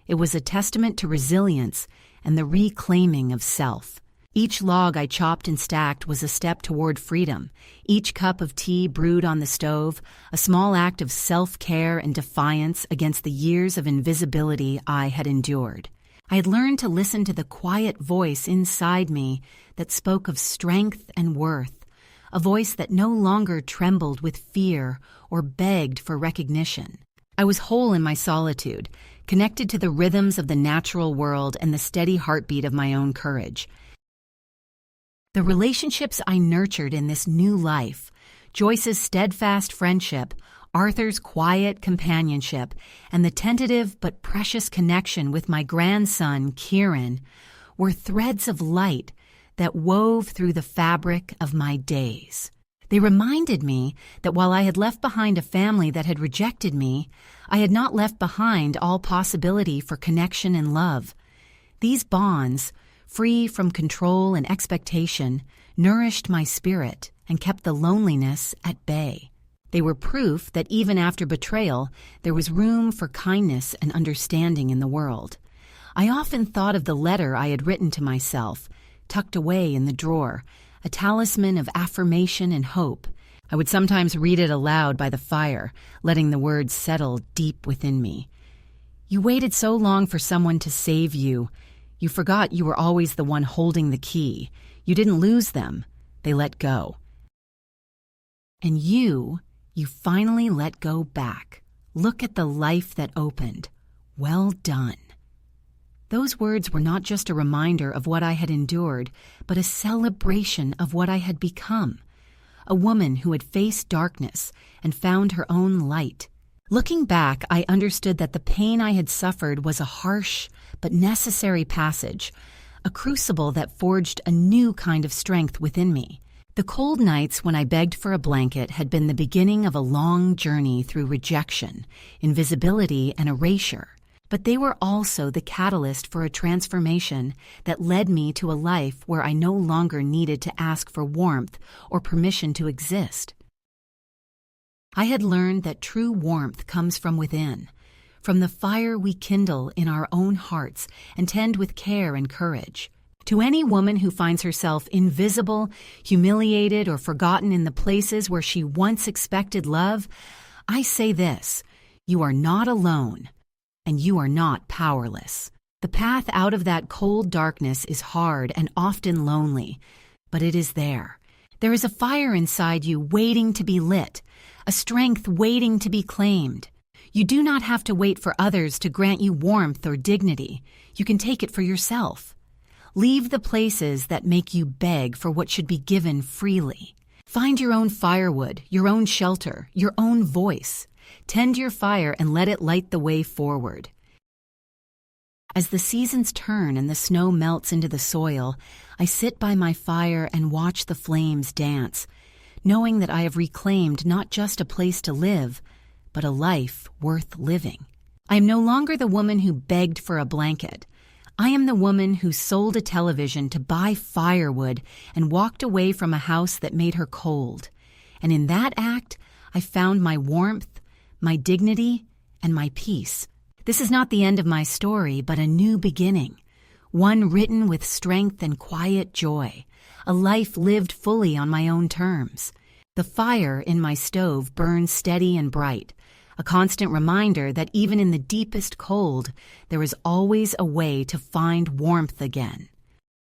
It was a testament to resilience and the reclaiming of self. Each log I chopped and stacked was a step toward freedom. Each cup of tea brewed on the stove, a small act of self-care and defiance against the years of invisibility I had endured. I had learned to listen to the quiet voice inside me that spoke of strength and worth, a voice that no longer trembled with fear or begged for recognition. I was whole in my solitude, connected to the rhythms of the natural world and the steady heartbeat of my own courage. The relationships I nurtured in this new life, Joyce's steadfast friendship, Arthur's quiet companionship, and the tentative but precious connection with my grandson, Kieran, were threads of light that wove through the fabric of my days. They reminded me that while I had left behind a family that had rejected me, I had not left behind all possibility for connection and love. These bonds, free from control and expectation, nourished my spirit and kept the loneliness at bay. They were proof that even after betrayal, there was room for kindness and understanding in the world. I often thought of the letter I had written to myself, tucked away in the drawer, a talisman of affirmation and hope. I would sometimes read it aloud by the fire, letting the words settle deep within me. You waited so long for someone to save you. You forgot you were always the one holding the key. You didn't lose them. They let go. And you finally let go back. Look at the life that opened. Well done. Those words were not just a reminder of what I had endured, but a celebration of what I had become. A woman who had faced darkness and found her own light. Looking back, I understood that the pain I had suffered was a harsh but necessary passage, a crucible that forged a new kind of strength within me. The cold nights when I begged for a blanket had been the beginning of a long journey through rejection, invisibility, and erasure. But they were also the catalyst for a transformation that led me to a life where I no longer needed to ask for warmth or permission to exist. I had learned that true warmth comes from within, from the fire we kindle in our own hearts and tend with care and courage. To any woman who finds herself invisible, humiliated, or forgotten in the places where she once expected love, I say this: you are not alone, and you are not powerless. The path out of that cold darkness is hard and often lonely, but it is there. There is a fire inside you waiting to be lit, a strength waiting to be claimed. You do not have to wait for others to grant you warmth or dignity. You can take it for yourself. Leave the places that make you beg for what should be given freely. Find your own firewood, your own shelter, your own voice. Tend your fire and let it light the way forward. As the seasons turn and the snow melts into the soil, I sit by my fire and watch the flames dance, knowing that I have reclaimed not just a place to live, but a life worth living. I am no longer the woman who begged for a blanket. I am the woman who sold a television to buy firewood and walked away from a house that made her cold. And in that act, I found my warmth, my dignity, and my peace. This is not the end of my story, but a new beginning. One written with strength and quiet joy. A life lived fully on my own terms. The fire in my stove burns steady and bright. A constant reminder that even in the deepest cold, there is always a way to find warmth again.